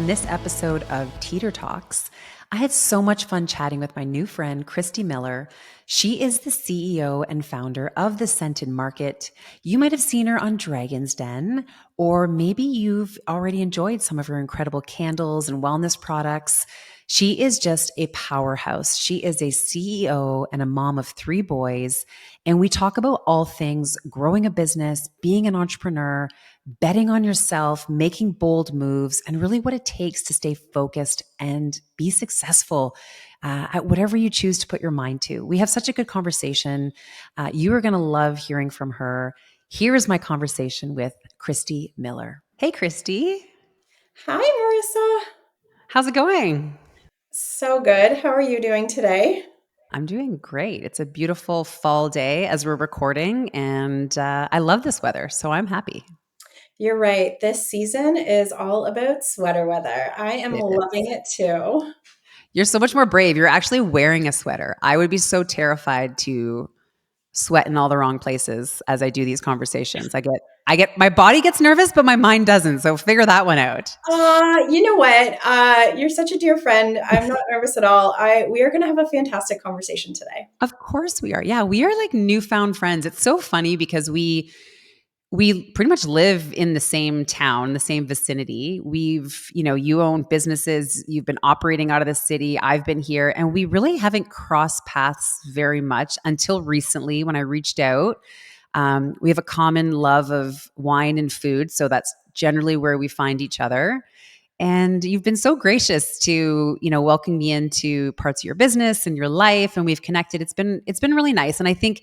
On this episode of Teeter Talks, I had so much fun chatting with my new friend, Kristy Miller. She is the CEO and founder of The Scented Market. You might have seen her on Dragon's Den, or maybe you've already enjoyed some of her incredible candles and wellness products. She is just a powerhouse. She is a CEO and a mom of 3 boys. And we talk about all things growing a business, being an entrepreneur, betting on yourself, making bold moves, and really what it takes to stay focused and be successful at whatever you choose to put your mind to. We have such a good conversation. You are going to love hearing from her. Here is my conversation with Kristy Miller. Hey, Kristy. Hi, Marissa. How's it going? So good. How are you doing today? I'm doing great. It's a beautiful fall day as we're recording, and I love this weather, so I'm happy. You're right. This season is all about sweater weather. I am It loving is. it too. You're so much more brave. You're actually wearing a sweater. I would be so terrified to sweat in all the wrong places as I do these conversations. My body gets nervous, but my mind doesn't. So figure that one out. You know what? You're such a dear friend. I'm not nervous at all. We are going to have a fantastic conversation today. Of course we are. Yeah, we are like newfound friends. It's so funny because we pretty much live in the same town, the same vicinity. You own businesses, you've been operating out of the city, I've been here, and we really haven't crossed paths very much until recently when I reached out. We have a common love of wine and food, so that's generally where we find each other. And you've been so gracious to, welcome me into parts of your business and your life, and we've connected. It's been really nice. And I think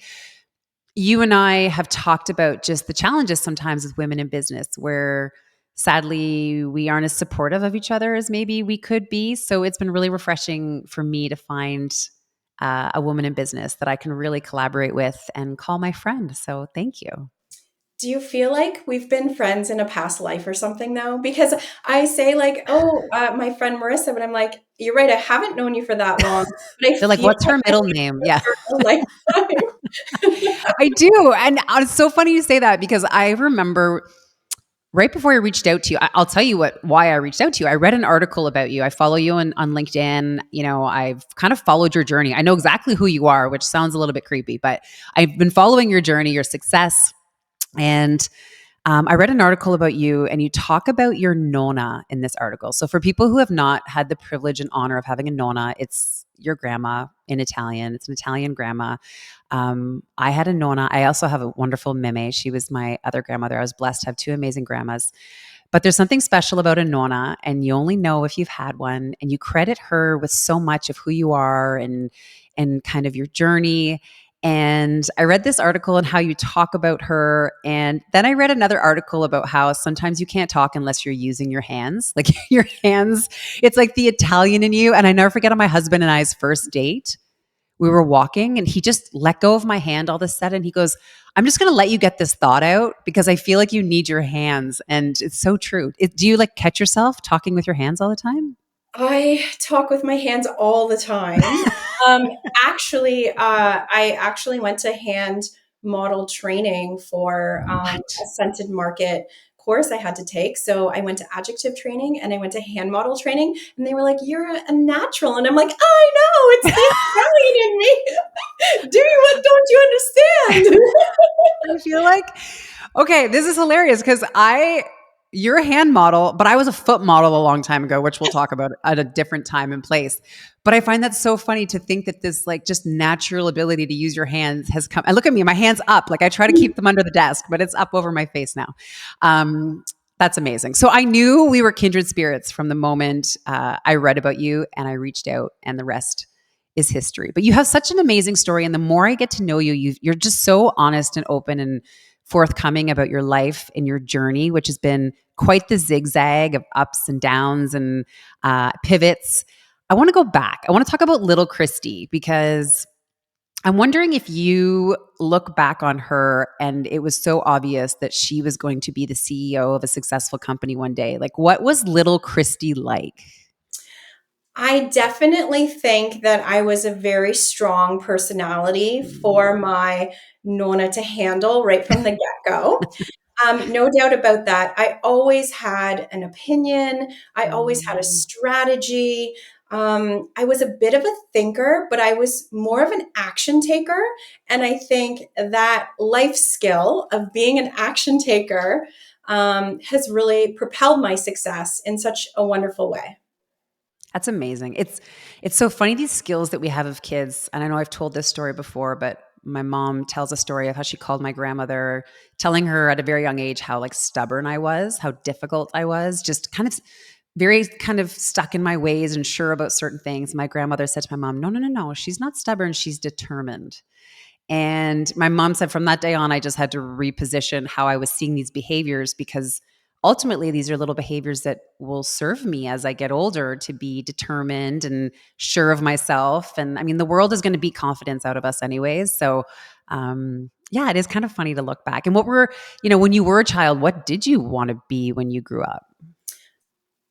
you and I have talked about just the challenges sometimes with women in business where sadly we aren't as supportive of each other as maybe we could be. So it's been really refreshing for me to find a woman in business that I can really collaborate with and call my friend. So thank you. Do you feel like we've been friends in a past life or something though? Because I say like, oh, my friend Marissa, but I'm like, you're right. I haven't known you for that long, but I They're like, feel what's like her I've middle been name? friends Yeah. for a lifetime. I do. And it's so funny you say that because I remember right before I reached out to you, I'll tell you why I reached out to you. I read an article about you. I follow you on LinkedIn. I've kind of followed your journey. I know exactly who you are, which sounds a little bit creepy, but I've been following your journey, your success. And I read an article about you, and you talk about your nonna in this article. So, for people who have not had the privilege and honor of having a nonna, it's your grandma in Italian. It's an Italian grandma. I had a nonna. I also have a wonderful meme. She was my other grandmother. I was blessed to have 2 amazing grandmas. But there's something special about a nonna, and you only know if you've had one. And you credit her with so much of who you are and kind of your journey. And I read this article and how you talk about her. And then I read another article about how sometimes you can't talk unless you're using your hands. Like your hands, it's like the Italian in you. And I never forget on my husband and I's first date, we were walking and he just let go of my hand all of a sudden. He goes, I'm just going to let you get this thought out because I feel like you need your hands. And it's so true. Do you like catch yourself talking with your hands all the time? I talk with my hands all the time. Um, I actually went to hand model training for What? a scented market course I had to take. So I went to adjective training and I went to hand model training, and they were like, "You're a natural," and I'm like, "I know, it's the Italian in me. Do you? Don't you understand?" I feel like, okay, this is hilarious because you're a hand model, but I was a foot model a long time ago, which we'll talk about at a different time and place. But I find that so funny to think that this like just natural ability to use your hands has come. And look at me, my hands up. Like I try to keep them under the desk, but it's up over my face now. Um, that's amazing. So I knew we were kindred spirits from the moment I read about you and I reached out, and the rest is history. But you have such an amazing story, and the more I get to know you, you're just so honest and open and forthcoming about your life and your journey, which has been quite the zigzag of ups and downs and pivots. I want to go back. I want to talk about little Kristy because I'm wondering if you look back on her and it was so obvious that she was going to be the CEO of a successful company one day. Like, what was little Kristy like? I definitely think that I was a very strong personality for my Nona to handle right from the get go. No doubt about that. I always had an opinion. I always had a Mm. strategy. I was a bit of a thinker, but I was more of an action taker. And I think that life skill of being an action taker has really propelled my success in such a wonderful way. That's amazing. It's so funny, these skills that we have of kids. And I know I've told this story before, but my mom tells a story of how she called my grandmother, telling her at a very young age how like stubborn I was, how difficult I was, just kind of very kind of stuck in my ways and sure about certain things. My grandmother said to my mom, "No, no, no, no. She's not stubborn. She's determined." And my mom said from that day on, I just had to reposition how I was seeing these behaviors, because ultimately these are little behaviors that will serve me as I get older, to be determined and sure of myself. And I mean, the world is going to beat confidence out of us anyways. So, yeah, it is kind of funny to look back. And what were, when you were a child, what did you want to be when you grew up?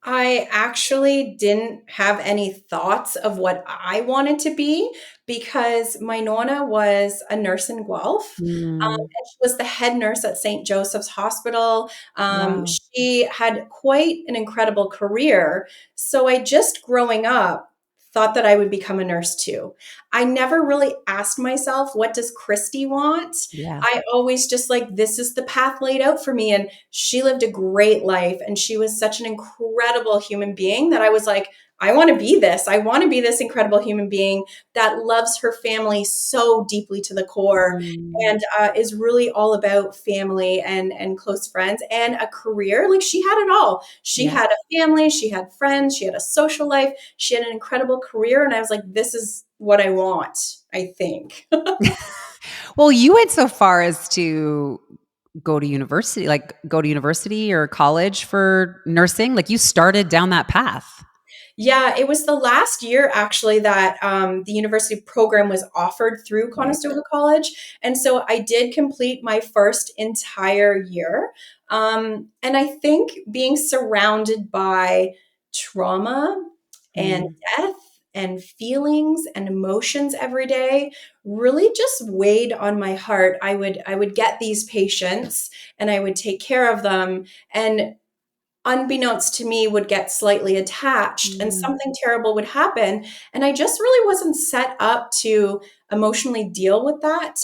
I actually didn't have any thoughts of what I wanted to be because my nonna was a nurse in Guelph. Mm, And she was the head nurse at St. Joseph's Hospital. wow. She had quite an incredible career. So I just growing up thought that I would become a nurse too. I never really asked myself, what does Kristy want? Yeah. I always just like, this is the path laid out for me. And she lived a great life and she was such an incredible human being that I was like, I want to be this. I want to be this incredible human being that loves her family so deeply to the core Mm, and is really all about family and close friends and a career. Like she had it all. She yeah. had a family, she had friends, she had a social life, she had an incredible career. And I was like, this is what I want, I think. Well, you went so far as to go to university or college for nursing. Like you started down that path. Yeah, it was the last year actually that the university program was offered through Right. Conestoga College. And so I did complete my first entire year. And I think being surrounded by trauma and Mm, death and feelings and emotions every day really just weighed on my heart. I would get these patients and I would take care of them, and unbeknownst to me would get slightly attached and mm, something terrible would happen, and I just really wasn't set up to emotionally deal with that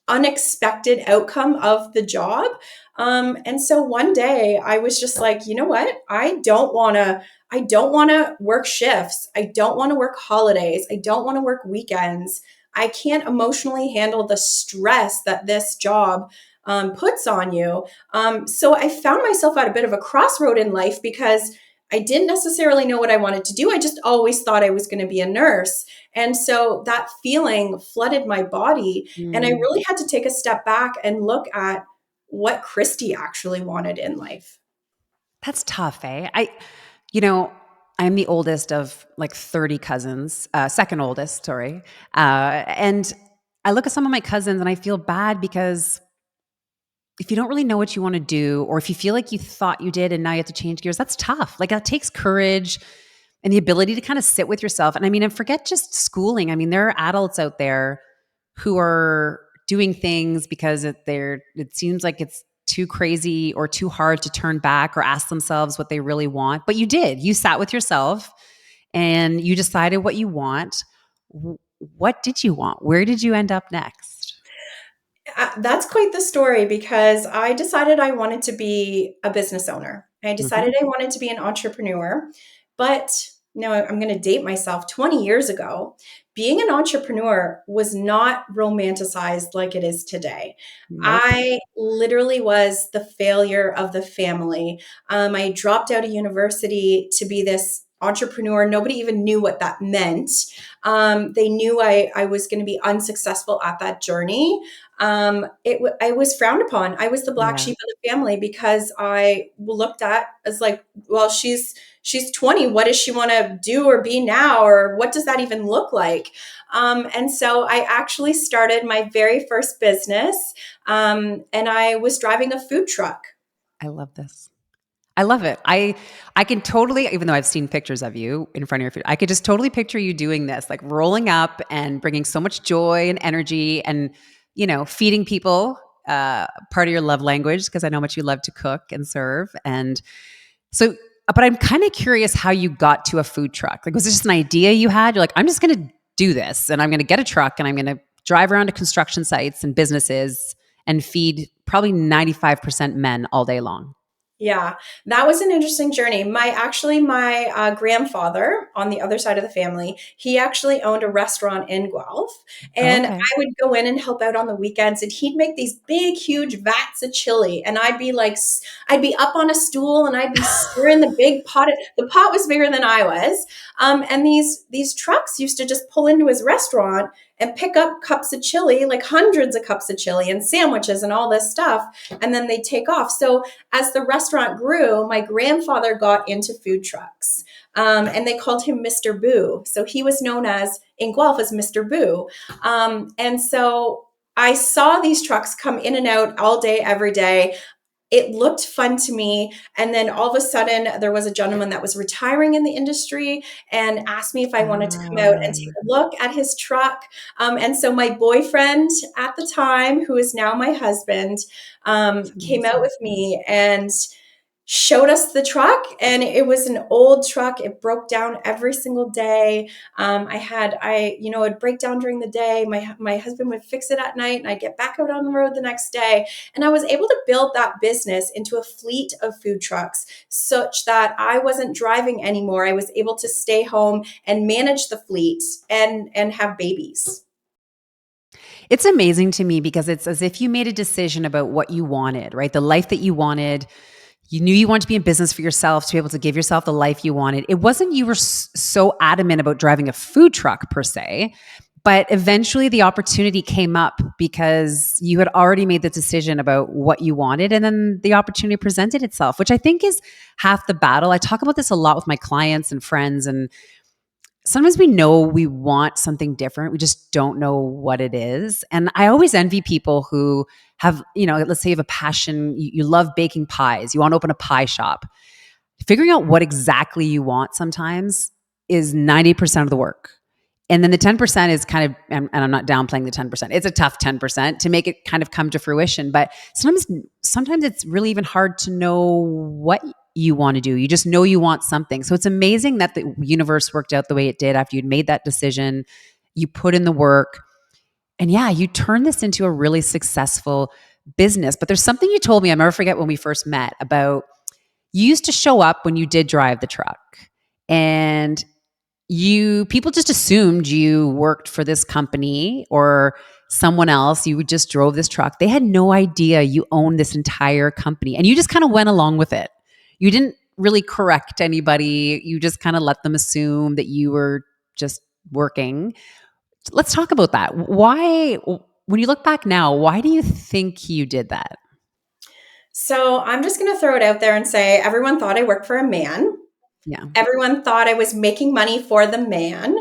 unexpected outcome of the job. And so one day I was just like, you know what, I don't want to work shifts, I don't want to work holidays, I don't want to work weekends. I can't emotionally handle the stress that this job puts on you. So I found myself at a bit of a crossroad in life because I didn't necessarily know what I wanted to do. I just always thought I was going to be a nurse. And so that feeling flooded my body. And I mm. really had to take a step back and look at what Kristy actually wanted in life. That's tough, eh? You know, I'm the oldest of like 30 cousins, second oldest, sorry. And I look at some of my cousins and I feel bad, because if you don't really know what you want to do, or if you feel like you thought you did and now you have to change gears, that's tough. Like that takes courage and the ability to kind of sit with yourself. And I mean, and forget just schooling. I mean, there are adults out there who are doing things because it seems like it's too crazy or too hard to turn back or ask themselves what they really want. But you did. You sat with yourself and you decided what you want. What did you want? Where did you end up next? That's quite the story because I decided I wanted to be a business owner. I Hmm. decided I wanted to be an entrepreneur. But no, I'm going to date myself. 20 years ago, being an entrepreneur was not romanticized like it is today. Nope. I literally was the failure of the family. I dropped out of university to be this entrepreneur. Nobody even knew what that meant. They knew I was going to be unsuccessful at that journey. I was frowned upon. I was the black Yeah. sheep of the family because I looked at as like, well, she's 20. What does she want to do or be now? Or what does that even look like? And so I actually started my very first business, and I was driving a food truck. I love this. I love it. I can totally, even though I've seen pictures of you in front of your food, I could just totally picture you doing this, like rolling up and bringing so much joy and energy and, feeding people part of your love language because I know how much you love to cook and serve. And so, but I'm kind of curious how you got to a food truck. Like, was it just an idea you had? You're like, I'm just going to do this and I'm going to get a truck and I'm going to drive around to construction sites and businesses and feed probably 95% men all day long. Yeah, that was an interesting journey. My grandfather on the other side of the family, he actually owned a restaurant in Guelph, and Okay. I would go in and help out on the weekends, and he'd make these big, huge vats of chili, and I'd be up on a stool, and I'd be stirring the big pot. The pot was bigger than I was, and these trucks used to just pull into his restaurant and pick up cups of chili, like hundreds of cups of chili and sandwiches and all this stuff, and then they'd take off. So as the restaurant grew, my grandfather got into food trucks, and they called him Mr. Boo. So he was known as in Guelph as Mr. Boo, and so I saw these trucks come in and out all day, every day. It looked fun to me. And then all of a sudden, there was a gentleman that was retiring in the industry and asked me if I wanted to come out and take a look at his truck. And so my boyfriend at the time, who is now my husband, That's came out amazing. with me and showed us the truck, and it was an old truck. It broke down every single day. It'd break down during the day. My husband would fix it at night, and I'd get back out on the road the next day. And I was able to build that business into a fleet of food trucks, such that I wasn't driving anymore. I was able to stay home and manage the fleet and have babies. It's amazing to me because it's as if you made a decision about what you wanted, right? The life that you wanted. You knew you wanted to be in business for yourself to be able to give yourself the life you wanted. It wasn't you were so adamant about driving a food truck per se, but eventually the opportunity came up because you had already made the decision about what you wanted. And then the opportunity presented itself, which I think is half the battle. I talk about this a lot with my clients and friends. And sometimes we know we want something different. We just don't know what it is. And I always envy people who have, let's say you have a passion, you love baking pies, you want to open a pie shop. Figuring out what exactly you want sometimes is 90% of the work. And then the 10% is kind of, and I'm not downplaying the 10%. It's a tough 10% to make it kind of come to fruition. But sometimes it's really even hard to know what you want to do. You just know you want something. So it's amazing that the universe worked out the way it did after you'd made that decision. You put in the work. And yeah, you turned this into a really successful business. But there's something you told me, I'll never forget when we first met, about you used to show up when you did drive the truck. And people just assumed you worked for this company or someone else. You just drove this truck. They had no idea you owned this entire company. And you just kind of went along with it. You didn't really correct anybody. You just kind of let them assume that you were just working. Let's talk about that. Why, when you look back now, why do you think you did that? So I'm just going to throw it out there and say everyone thought I worked for a man. Yeah. Everyone thought I was making money for the man.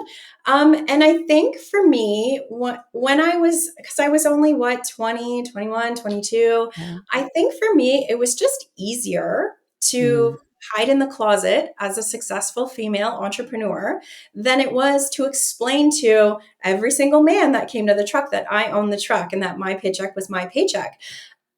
And I think for me, when because I was only 20, 21, 22, Yeah. I think for me, it was just easier Mm. to hide in the closet as a successful female entrepreneur than it was to explain to every single man that came to the truck that I own the truck and that my paycheck was my paycheck.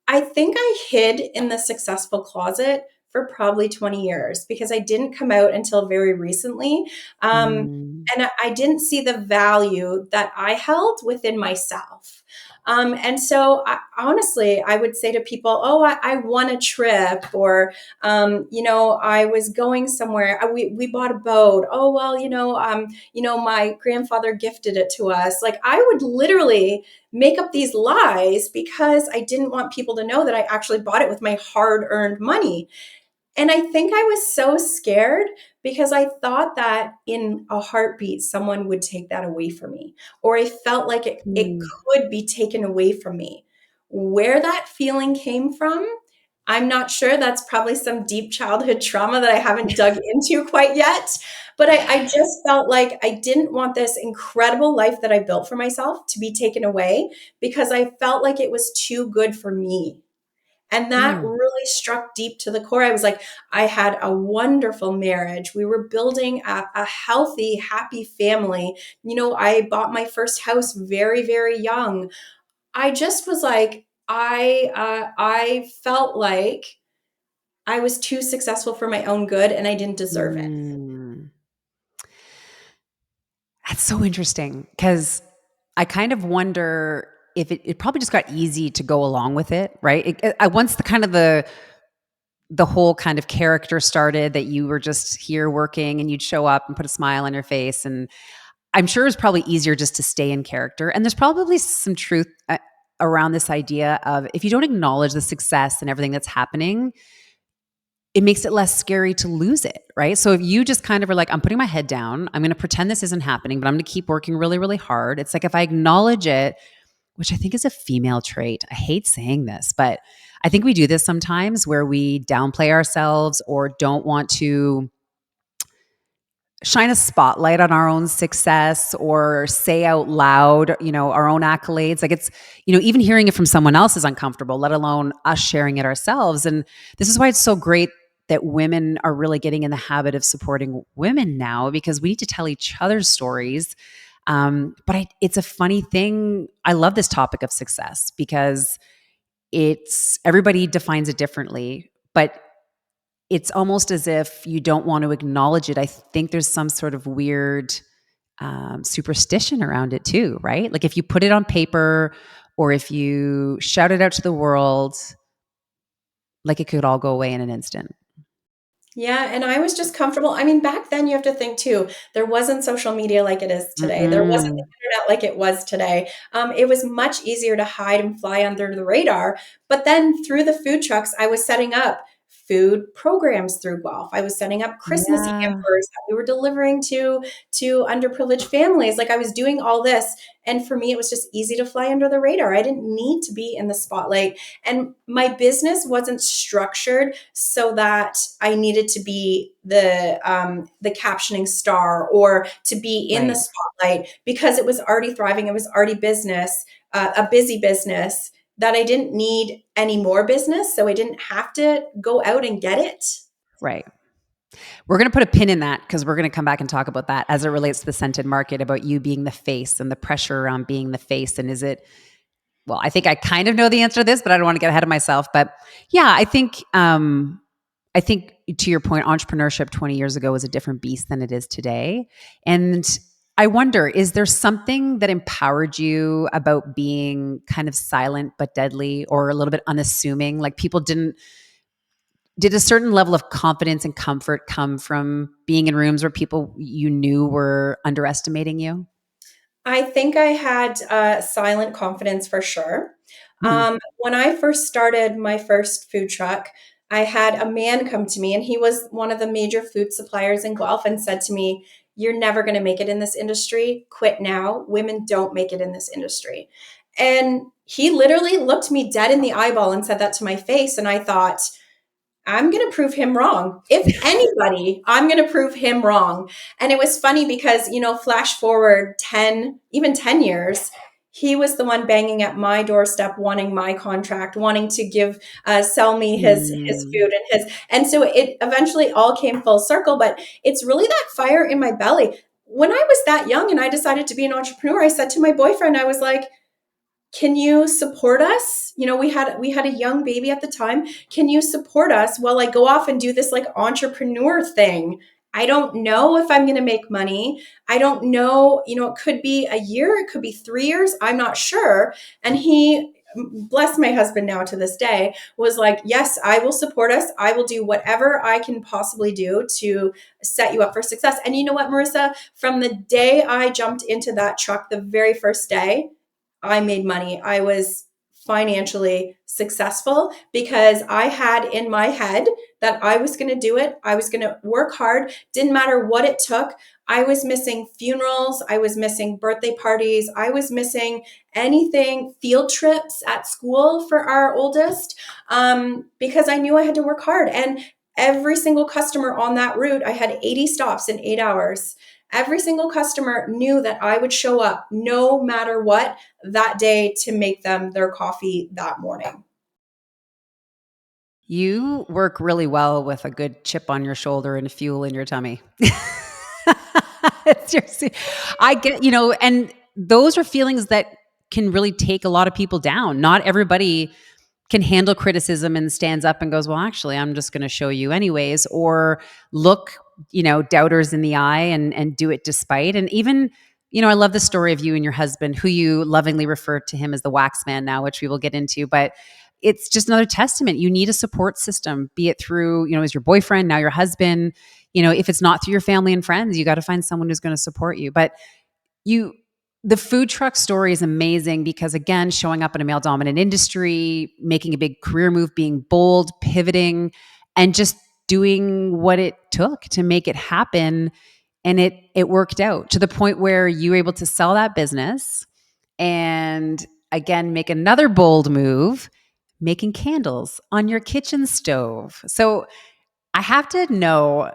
I think I hid in the successful closet for probably 20 years because I didn't come out until very recently. Mm. And I didn't see the value that I held within myself. And so, honestly, I would say to people, "Oh, I won a trip," or I was going somewhere. We bought a boat. Oh, well, my grandfather gifted it to us. Like I would literally make up these lies because I didn't want people to know that I actually bought it with my hard-earned money. And I think I was so scared because I thought that in a heartbeat, someone would take that away from me, or I felt like it Mm. could be taken away from me. Where that feeling came from, I'm not sure. That's probably some deep childhood trauma that I haven't dug into quite yet. But I just felt like I didn't want this incredible life that I built for myself to be taken away because I felt like it was too good for me. And that Mm. really struck deep to the core. I was like, I had a wonderful marriage. We were building a healthy, happy family. I bought my first house very, very young. I just was like, I felt like I was too successful for my own good and I didn't deserve it. Mm. That's so interesting because I kind of wonder if it probably just got easy to go along with it, right? Once the whole kind of character started that you were just here working and you'd show up and put a smile on your face, and I'm sure it's probably easier just to stay in character. And there's probably some truth around this idea of if you don't acknowledge the success and everything that's happening, it makes it less scary to lose it, right? So if you just kind of are like, I'm putting my head down, I'm going to pretend this isn't happening, but I'm going to keep working really, really hard. It's like if I acknowledge it, which I think is a female trait. I hate saying this, but I think we do this sometimes where we downplay ourselves or don't want to shine a spotlight on our own success or say out loud, our own accolades. Like it's, even hearing it from someone else is uncomfortable, let alone us sharing it ourselves. And this is why it's so great that women are really getting in the habit of supporting women now, because we need to tell each other's stories. It's a funny thing. I love this topic of success because everybody defines it differently, but it's almost as if you don't want to acknowledge it. I think there's some sort of weird superstition around it too, right? Like if you put it on paper or if you shout it out to the world, like it could all go away in an instant. Yeah, and I was just comfortable. I mean, back then you have to think too, there wasn't social media like it is today. There wasn't the Mm-mm. internet like it was today. It was much easier to hide and fly under the radar. But then through the food trucks, I was setting up food programs through Guelph. I was setting up Christmas Yeah, hampers that we were delivering to underprivileged families. Like I was doing all this, and for me, it was just easy to fly under the radar. I didn't need to be in the spotlight, and my business wasn't structured so that I needed to be the captioning star or to be in the right. spotlight because it was already thriving. It was already a busy business that I didn't need any more business. So I didn't have to go out and get it. Right. We're going to put a pin in that because we're going to come back and talk about that as it relates to the scented market, about you being the face and the pressure around being the face. And well, I think I kind of know the answer to this, but I don't want to get ahead of myself. But yeah, I think to your point, entrepreneurship 20 years ago was a different beast than it is today. And I wonder, is there something that empowered you about being kind of silent but deadly or a little bit unassuming? Like did a certain level of confidence and comfort come from being in rooms where people you knew were underestimating you? I think I had silent confidence for sure. Hmm. When I first started my first food truck, I had a man come to me, and he was one of the major food suppliers in Guelph, and said to me, "You're never going to make it in this industry. Quit now. Women don't make it in this industry." And he literally looked me dead in the eyeball and said that to my face. And I thought, I'm going to prove him wrong. If anybody, I'm going to prove him wrong. And it was funny because, flash forward 10, even 10 years, he was the one banging at my doorstep, wanting my contract, wanting to sell me his Mm. food and so it eventually all came full circle. But it's really that fire in my belly. When I was that young and I decided to be an entrepreneur, I said to my boyfriend, I was like, can you support us? We had a young baby at the time. Can you support us while I go off and do this like entrepreneur thing? I don't know if I'm going to make money. I don't know, it could be a year, it could be 3 years, I'm not sure. And he, bless my husband now to this day, was like, yes, I will support us. I will do whatever I can possibly do to set you up for success. And you know what, Marissa, from the day I jumped into that truck, the very first day, I made money. I was financially successful because I had in my head that I was going to do it. I was going to work hard. Didn't matter what it took. I was missing funerals. I was missing birthday parties. I was missing anything, field trips at school for our oldest, because I knew I had to work hard. And every single customer on that route, I had 80 stops in 8 hours. Every single customer knew that I would show up no matter what that day to make them their coffee that morning. You work really well with a good chip on your shoulder and fuel in your tummy. Seriously. I get, and those are feelings that can really take a lot of people down. Not everybody can handle criticism and stands up and goes, well, actually, I'm just going to show you anyways, or look, doubters in the eye and do it despite. And even, I love the story of you and your husband, who you lovingly refer to him as the wax man now, which we will get into, but it's just another testament. You need a support system, be it through, as your boyfriend, now your husband, if it's not through your family and friends, you got to find someone who's going to support you. But you the food truck story is amazing because, again, showing up in a male dominant industry, making a big career move, being bold, pivoting, and just doing what it took to make it happen. And it worked out to the point where you were able to sell that business and, again, make another bold move, making candles on your kitchen stove. So I have to know,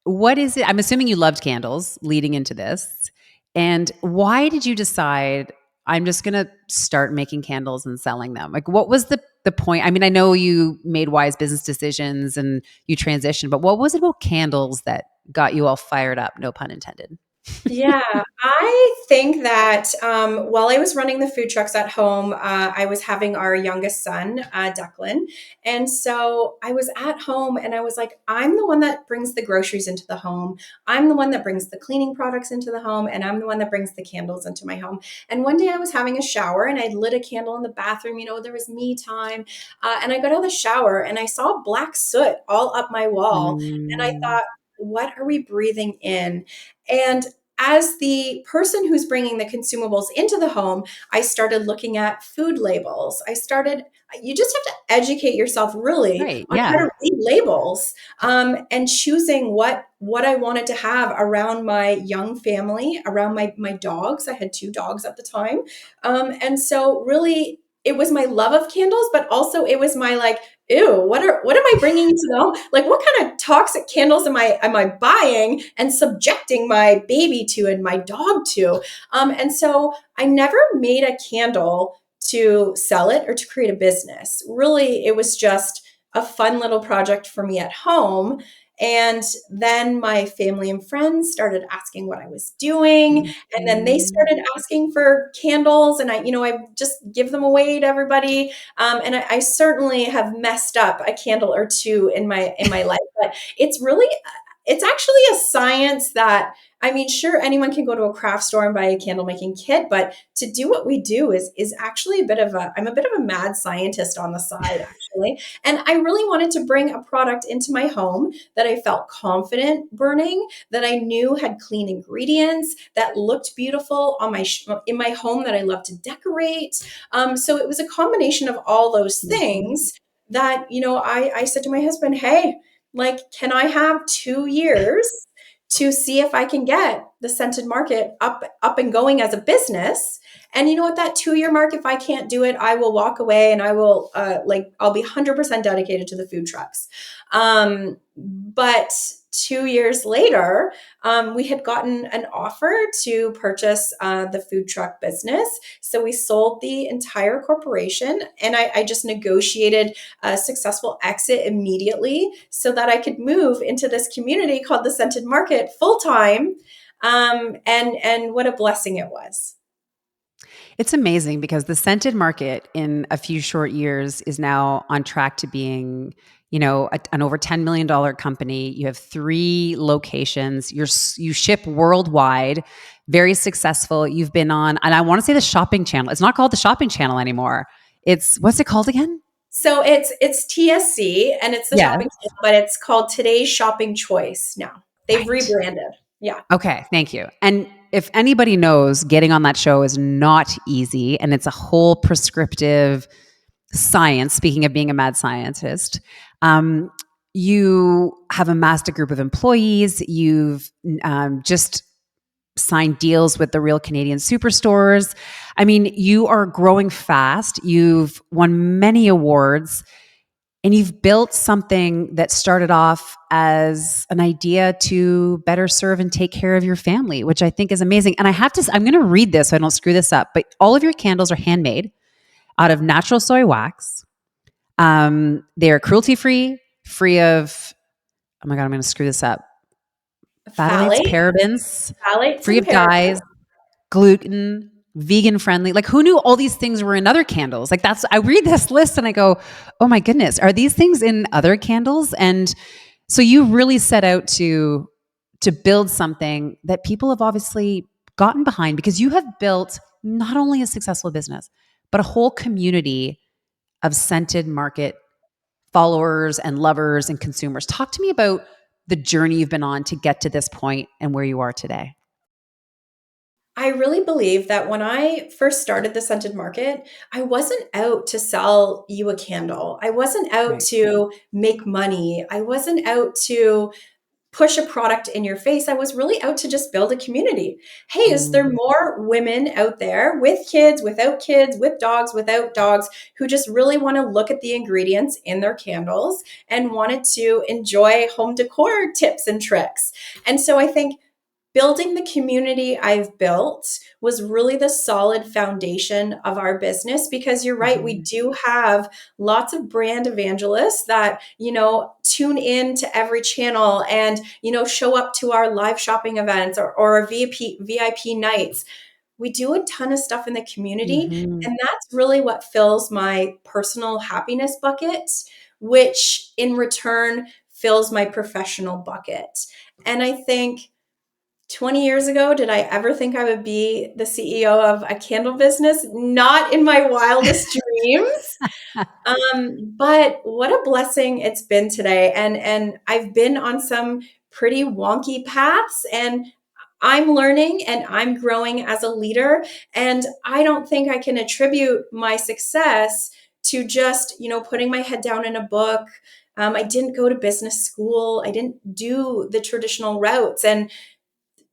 what is it? I'm assuming you loved candles leading into this. And why did you decide, I'm just going to start making candles and selling them? Like, what was the point? I mean, I know you made wise business decisions and you transitioned, but what was it about candles that got you all fired up? No pun intended. Yeah, I think that while I was running the food trucks at home, I was having our youngest son, Declan. And so I was at home and I was like, I'm the one that brings the groceries into the home. I'm the one that brings the cleaning products into the home. And I'm the one that brings the candles into my home. And one day I was having a shower and I lit a candle in the bathroom. There was me time. And I got out of the shower and I saw black soot all up my wall. And I Mm, thought, what are we breathing in? And as the person who's bringing the consumables into the home, I started looking at food labels. You just have to educate yourself really right. on how Yeah. to read labels, and choosing what I wanted to have around my young family, around my dogs. I had 2 dogs at the time. And so really it was my love of candles, but also it was my like, ew, what am I bringing into the home? Like, what kind of toxic candles am I buying and subjecting my baby to and my dog to? And so I never made a candle to sell it or to create a business. Really, it was just a fun little project for me at home. And then my family and friends started asking what I was doing. And then they Mhm. started asking for candles. And I just give them away to everybody. And I certainly have messed up a candle or two in my life, but it's actually a science that, I mean, sure, anyone can go to a craft store and buy a candle making kit, but to do what we do is actually I'm a bit of a mad scientist on the side, actually. And I really wanted to bring a product into my home that I felt confident burning, that I knew had clean ingredients, that looked beautiful in my home, that I love to decorate. So it was a combination of all those Mhm. things that, I said to my husband, hey, like, can I have 2 years to see if I can get the scented market up and going as a business? And you know what, that 2 year mark, if I can't do it, I will walk away and I will I'll be 100% dedicated to the food trucks. But 2 years later, we had gotten an offer to purchase the food truck business. So we sold the entire corporation and I just negotiated a successful exit immediately so that I could move into this community called the Scented Market full time. And what a blessing it was. It's amazing because the scented market in a few short years is now on track to being, an over $10 million company. You have 3 locations. You ship worldwide, very successful. You've been on, and I want to say the shopping channel. It's not called the shopping channel anymore. What's it called again? So it's TSC and it's the Yeah. shopping channel, but it's called Today's Shopping Choice now. They've Right. rebranded. Yeah. Okay, thank you. And if anybody knows, getting on that show is not easy, and it's a whole prescriptive science. Speaking of being a mad scientist, um, you have amassed a group of employees. You've just signed deals with the real Canadian superstores. I mean, you are growing fast. You've won many awards. And you've built something that started off as an idea to better serve and take care of your family, which I think is amazing. And I'm going to read this so I don't screw this up, but all of your candles are handmade out of natural soy wax. They're cruelty free, free of, oh my God, I'm going to screw this up. Phthalates, Phthalate, parabens, phthalates free and of parabens. dyes, gluten, vegan friendly. Like, who knew all these things were in other candles? Like, I read this list and I go, oh my goodness, are these things in other candles? And so you really set out to build something that people have obviously gotten behind, because you have built not only a successful business, but a whole community of scented market followers and lovers and consumers. Talk to me about the journey you've been on to get to this point and where you are today. I really believe that when I first started the scented market, I wasn't out to sell you a candle. I wasn't out Right. to make money. I wasn't out to push a product in your face. I was really out to just build a community. Hey, is there Mm. more women out there with kids, without kids, with dogs, without dogs, who just really want to look at the ingredients in their candles and wanted to enjoy home decor tips and tricks? And so I think building the community I've built was really the solid foundation of our business, because you're right, we Mhm. do have lots of brand evangelists that, tune in to every channel and, show up to our live shopping events or our VIP nights. We do a ton of stuff in the community, Mhm. and that's really what fills my personal happiness bucket, which in return fills my professional bucket. And I think 20 years ago, did I ever think I would be the CEO of a candle business? Not in my wildest dreams. But what a blessing it's been today. And I've been on some pretty wonky paths, and I'm learning and I'm growing as a leader. And I don't think I can attribute my success to just, putting my head down in a book. I didn't go to business school. I didn't do the traditional routes. And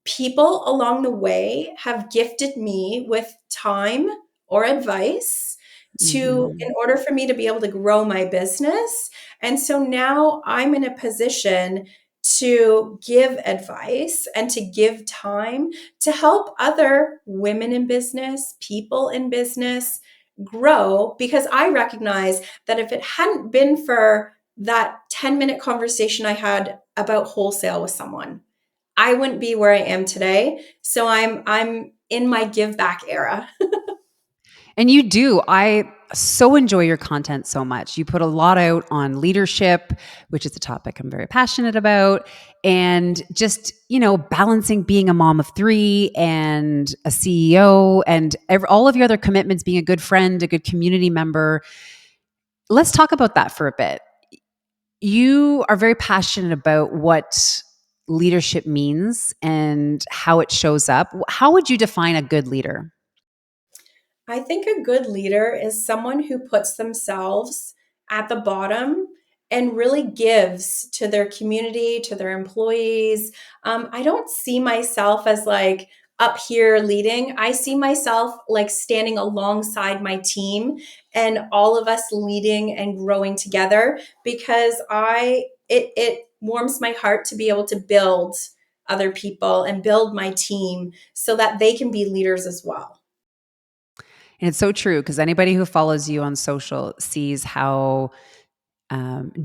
people along the way have gifted me with time or advice in Mhm. order for me to be able to grow my business. And so now I'm in a position to give advice and to give time to help other women in business, people in business grow, because I recognize that if it hadn't been for that 10-minute conversation I had about wholesale with someone, I wouldn't be where I am today. So I'm in my give back era. And you do. I so enjoy your content so much. You put a lot out on leadership, which is a topic I'm very passionate about, and just, balancing being a mom of three and a CEO and all of your other commitments, being a good friend, a good community member. Let's talk about that for a bit. You are very passionate about what leadership means and how it shows up. How would you define a good leader? I think a good leader is someone who puts themselves at the bottom and really gives to their community, to their employees. I don't see myself as like up here leading. I see myself like standing alongside my team and all of us leading and growing together, because it warms my heart to be able to build other people and build my team so that they can be leaders as well. And it's so true, because anybody who follows you on social sees how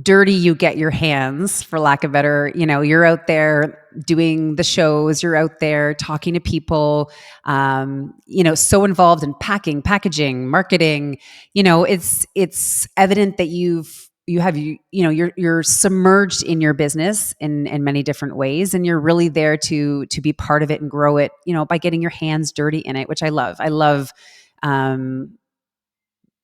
dirty you get your hands, for lack of better. You're out there doing the shows, you're out there talking to people, so involved in packaging, marketing. It's evident that you're submerged in your business in many different ways, and you're really there to be part of it and grow it, by getting your hands dirty in it, which I love. I love um,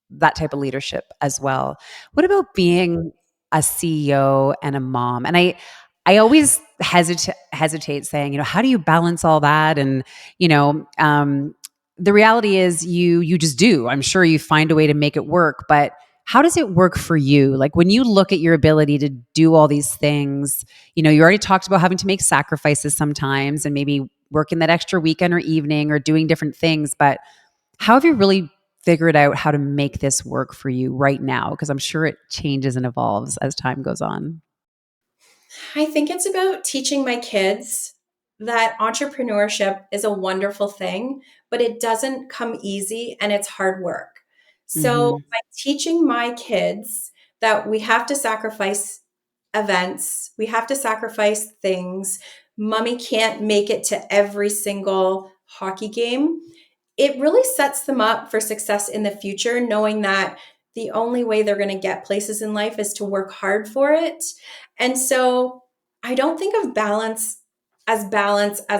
that type of leadership as well. What about being a CEO and a mom? And I always hesitate saying, how do you balance all that? And you know, um, the reality is, you just do. I'm sure you find a way to make it work, but how does it work for you? Like, when you look at your ability to do all these things, you already talked about having to make sacrifices sometimes and maybe working that extra weekend or evening or doing different things, but how have you really figured out how to make this work for you right now? Because I'm sure it changes and evolves as time goes on. I think it's about teaching my kids that entrepreneurship is a wonderful thing, but it doesn't come easy and it's hard work. So, Mhm. by teaching my kids that we have to sacrifice events, we have to sacrifice things, mommy can't make it to every single hockey game. it really sets them up for success in the future, knowing that the only way they're going to get places in life is to work hard for it. And so I don't think of balance as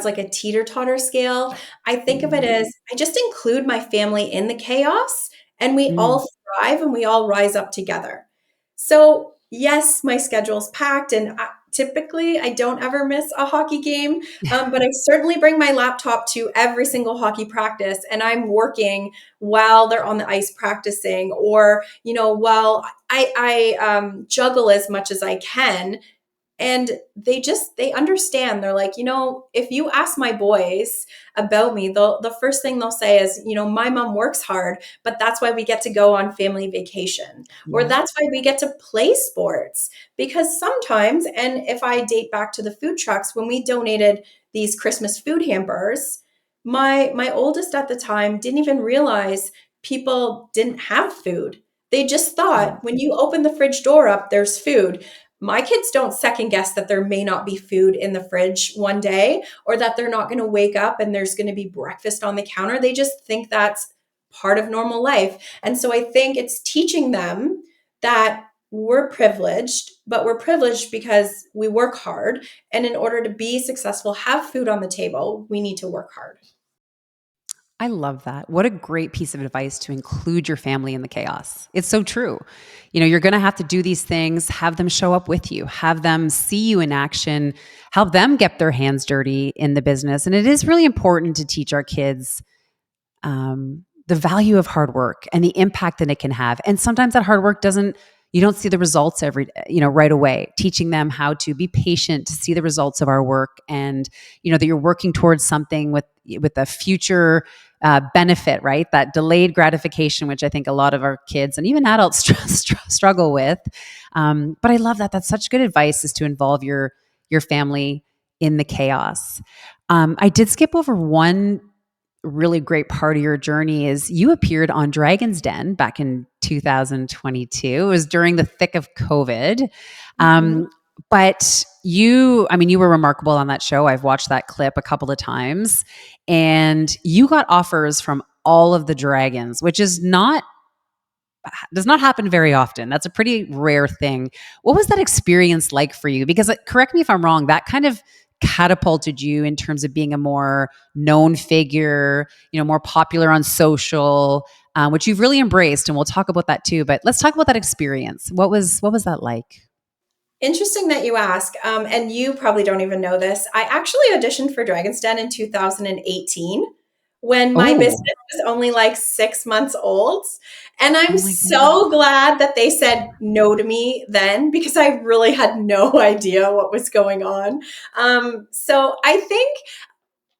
like a teeter-totter scale. I think of it Mm. as I just include my family in the chaos, and we Mm. all thrive and we all rise up together. So, yes, my schedule's packed, and typically I don't ever miss a hockey game, but I certainly bring my laptop to every single hockey practice, and I'm working while they're on the ice practicing, or while I juggle as much as I can. And they understand. They're like, if you ask my boys about me, the first thing they'll say is, my mom works hard, but that's why we get to go on family vacation, or Yeah. that's why we get to play sports. Because sometimes, and if I date back to the food trucks, when we donated these Christmas food hampers, my oldest at the time didn't even realize people didn't have food. They just Mm. thought when you open the fridge door up, there's food. My kids don't second guess that there may not be food in the fridge one day, or that they're not going to wake up and there's going to be breakfast on the counter. They just think that's part of normal life. And so I think it's teaching them that we're privileged, but we're privileged because we work hard. And in order to be successful, have food on the table, we need to work hard. I love that. What a great piece of advice to include your family in the chaos. It's so true. You're going to have to do these things, have them show up with you, have them see you in action, help them get their hands dirty in the business. And it is really important to teach our kids the value of hard work and the impact that it can have. And sometimes that hard work you don't see the results right away. Teaching them how to be patient to see the results of our work, and that you're working towards something with a future benefit, right? That delayed gratification, which I think a lot of our kids and even adults struggle with. But I love that. That's such good advice, is to involve your family in the chaos. I did skip over one really great part of your journey. Is you appeared on Dragon's Den back in 2022. It was during the thick of COVID. Mhm. But you were remarkable on that show. I've watched that clip a couple of times, and you got offers from all of the dragons, which does not happen very often. That's a pretty rare thing. What was that experience like for you? Because correct me if I'm wrong, that kind of catapulted you in terms of being a more known figure, more popular on social, which you've really embraced, and we'll talk about that too. But let's talk about that experience. What was that like? Interesting that you ask. And you probably don't even know this. I actually auditioned for Dragon's Den in 2018 when my business Oh, was only like 6 months old. And I'm oh my goodness. so glad that they said no to me then, because I really had no idea what was going on. So I think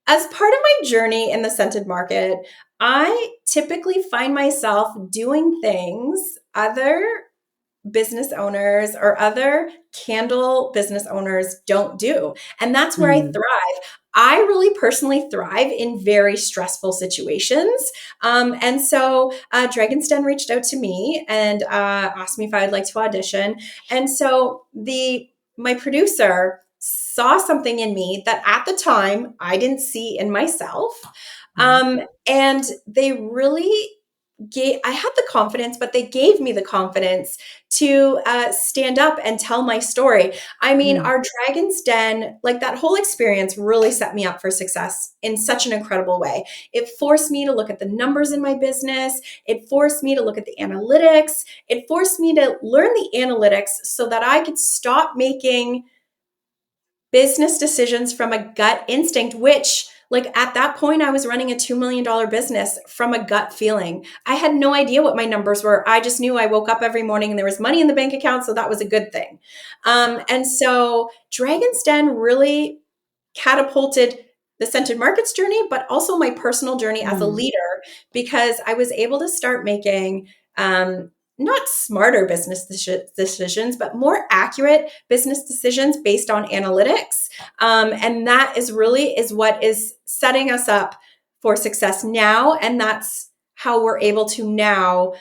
as part of my journey in the scented market, I typically find myself doing things other business owners or other candle business owners don't do. And that's where I Mm, thrive. I really personally thrive in very stressful situations. And so Dragon's Den reached out to me and asked me if I would like to audition. And so my producer saw something in me that at the time I didn't see in myself. mm, And they really I had the confidence, but they gave me the confidence to stand up and tell my story. I mean, mm, our Dragon's Den, like that whole experience really set me up for success in such an incredible way. It forced me to look at the numbers in my business. It forced me to look at the analytics. It forced me to learn the analytics so that I could stop making business decisions from a gut instinct, which, like, at that point, I was running a $2 million business from a gut feeling. I had no idea what my numbers were. I just knew I woke up every morning and there was money in the bank account. So that was a good thing. And so Dragon's Den really catapulted the scented markets journey, but also my personal journey as a mm, leader, because I was able to start making not smarter business decisions, but more accurate business decisions based on analytics. And that is what is setting us up for success now. And that's how we're able to now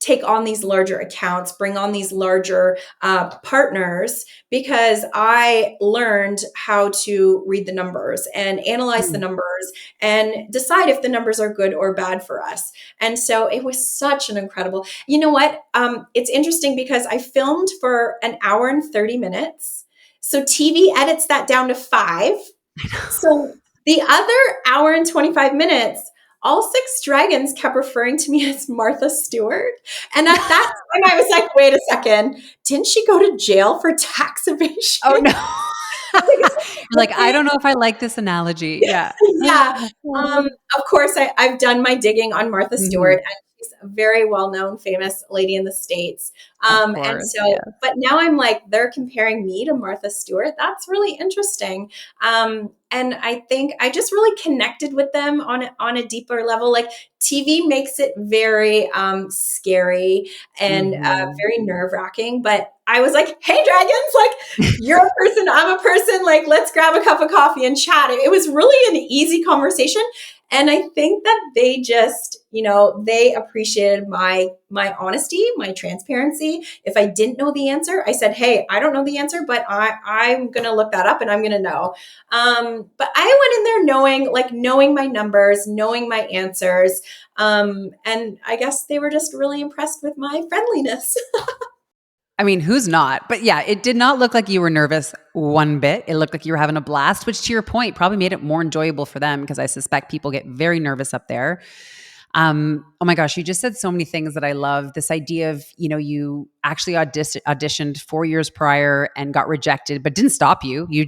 take on these larger accounts, bring on these larger partners, because I learned how to read the numbers and analyze the Mm. numbers and decide if the numbers are good or bad for us. And so it was such an incredible, you know what? It's interesting because I filmed for an hour and 30 minutes. So TV edits that down to 5. So the other hour and 25 minutes, all 6 dragons kept referring to me as Martha Stewart. And at that time, I was like, wait a second, didn't she go to jail for tax evasion? Oh, no. You're like, I don't know if I like this analogy. Yeah. Yeah. Of course, I've done my digging on Martha Stewart, Mhm. and she's a very well-known, famous lady in the States. Of And course, so, yeah. but now I'm like, they're comparing me to Martha Stewart. That's really interesting. And I think I just really connected with them on a deeper level. Like TV makes it very scary and Mhm. very nerve-wracking. But I was like, hey, dragons, like you're a person, I'm a person, like let's grab a cup of coffee and chat. It was really an easy conversation. And I think that they just, they appreciated my honesty, my transparency. If I didn't know the answer, I said, hey, I don't know the answer, but I'm gonna look that up and I'm gonna know. But I went in there knowing my numbers, knowing my answers. And I guess they were just really impressed with my friendliness. I mean, who's not? But yeah, it did not look like you were nervous one bit. It looked like you were having a blast, which to your point probably made it more enjoyable for them because I suspect people get very nervous up there. Oh my gosh, you just said so many things that I love. This idea of, you actually auditioned 4 years prior and got rejected, but didn't stop you. You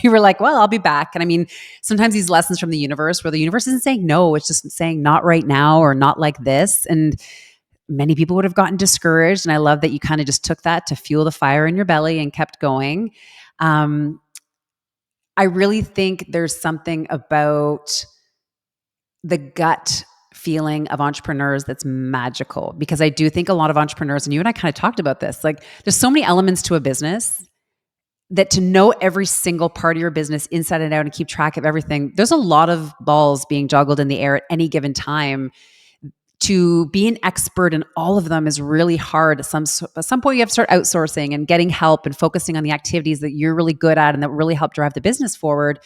were like, well, I'll be back. And I mean, sometimes these lessons from the universe where the universe isn't saying no, it's just saying not right now or not like this. And many people would have gotten discouraged. And I love that you kind of just took that to fuel the fire in your belly and kept going. Um, I really think there's something about the gut feeling of entrepreneurs that's magical because I do think a lot of entrepreneurs, and you and I kind of talked about this, like there's so many elements to a business that to know every single part of your business inside and out and keep track of everything, there's a lot of balls being juggled in the air at any given time. To be an expert in all of them is really hard. At some point, you have to start outsourcing and getting help and focusing on the activities that you're really good at and that really help drive the business forward.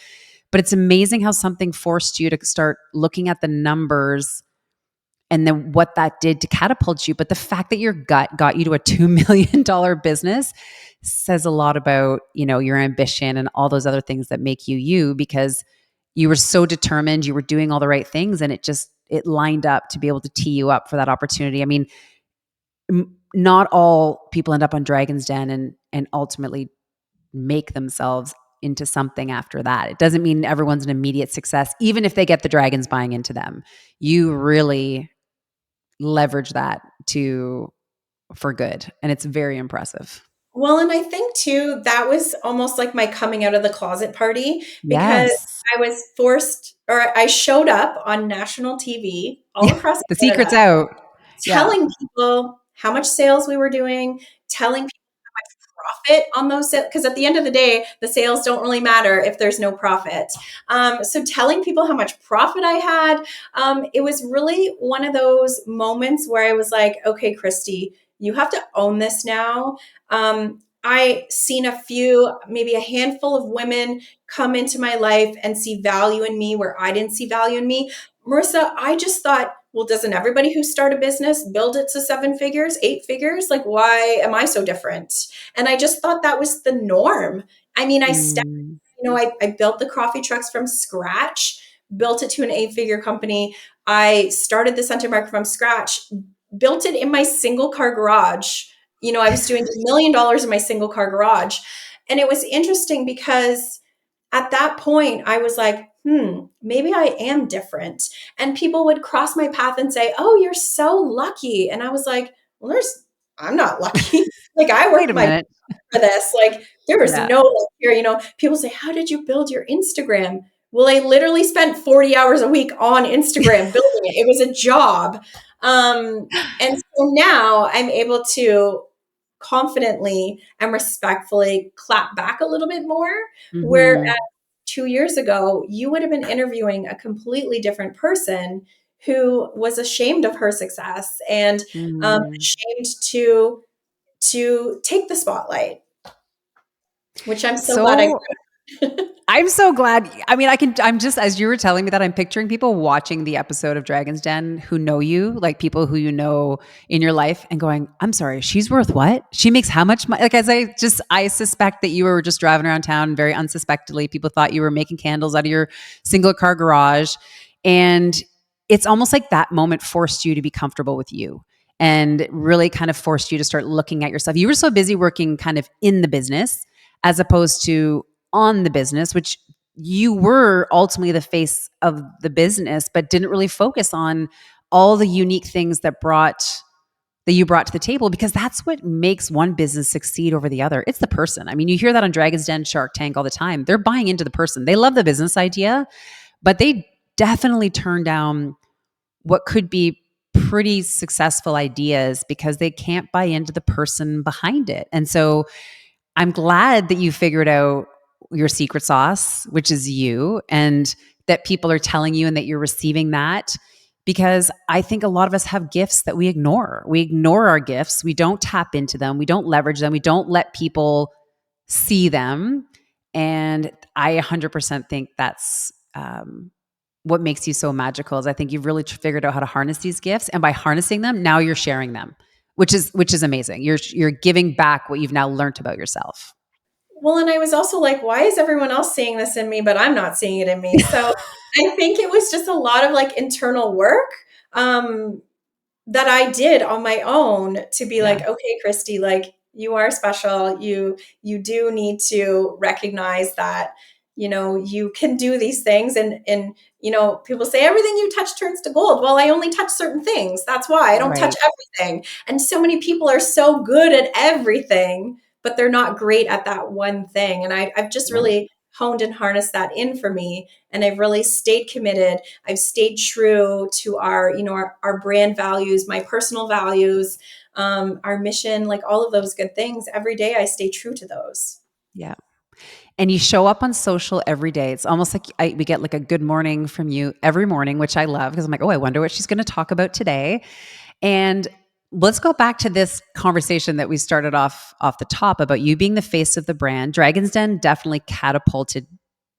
But it's amazing how something forced you to start looking at the numbers and then what that did to catapult you. But the fact that your gut got you to a $2 million business says a lot about, your ambition and all those other things that make you you, because you were so determined, you were doing all the right things, and it lined up to be able to tee you up for that opportunity. I mean, not all people end up on Dragon's Den and ultimately make themselves into something after that. It doesn't mean everyone's an immediate success, even if they get the dragons buying into them. You really leverage that to for good, and it's very impressive. Well, and I think too, that was almost like my coming out of the closet party because Yes. I was forced, or I showed up on national TV all across The Canada secret's out. Yeah. telling people how much sales we were doing, telling people profit on those sales, because at the end of the day, the sales don't really matter if there's no profit. So telling people how much profit I had, it was really one of those moments where I was like, okay, Kristy, you have to own this now. I seen maybe a handful of women come into my life and see value in me where I didn't see value in me. Marissa, I just thought, well, doesn't everybody who start a business build it to 7 figures, 8 figures? Like, why am I so different? And I just thought that was the norm. I mean, Mm. I built the coffee trucks from scratch, built it to an 8-figure company. I started the Center Market from scratch, built it in my single car garage. I was doing $1 million in my single car garage. And it was interesting because at that point, I was like, maybe I am different. And people would cross my path and say, oh, you're so lucky. And I was like, well, I'm not lucky. Like I Wait worked a my minute. for this. Like there was Yeah. no luck here. People say, how did you build your Instagram? Well, I literally spent 40 hours a week on Instagram building it. It was a job. And so now I'm able to confidently and respectfully clap back a little bit more. Whereas Mhm. 2 years ago, you would have been interviewing a completely different person who was ashamed of her success and Mm. ashamed to take the spotlight, which I'm so glad I So I'm so glad. I mean, I'm just, as you were telling me that, I'm picturing people watching the episode of Dragon's Den who know you, like people who you know in your life, and going, I'm sorry, she's worth what? She makes how much money? Like, I suspect that you were just driving around town very unsuspectedly. People thought you were making candles out of your single car garage. And it's almost like that moment forced you to be comfortable with you and really kind of forced you to start looking at yourself. You were so busy working kind of in the business as opposed to on the business, which you were ultimately the face of the business, but didn't really focus on all the unique things that you brought to the table, because that's what makes one business succeed over the other. It's the person. I mean, you hear that on Dragon's Den, Shark Tank all the time. They're buying into the person. They love the business idea, but they definitely turn down what could be pretty successful ideas because they can't buy into the person behind it. And so I'm glad that you figured out your secret sauce, which is you, and that people are telling you and that you're receiving that. Because I think a lot of us have gifts that we ignore. We ignore our gifts. We don't tap into them. We don't leverage them. We don't let people see them. And I 100% think that's what makes you so magical. Is I think you've really figured out how to harness these gifts, and by harnessing them, now you're sharing them, which is amazing. You're giving back what you've now learned about yourself. Well, and I was also like, why is everyone else seeing this in me, but I'm not seeing it in me? So I think it was just a lot of like internal work um, that I did on my own to be Yeah. like, okay, Kristy, like you are special. You do need to recognize that, you can do these things. And people say everything you touch turns to gold. Well, I only touch certain things. That's why I don't touch Right. everything. And so many people are so good at everything, but they're not great at that one thing. And I've just Yeah. really honed and harnessed that in for me. And I've really stayed committed. I've stayed true to our brand values, my personal values, our mission, like all of those good things. Every day I stay true to those. Yeah. And you show up on social every day. It's almost like we get like a good morning from you every morning, which I love because I'm like, oh, I wonder what she's going to talk about today. And let's go back to this conversation that we started off the top about you being the face of the brand. Dragon's Den definitely catapulted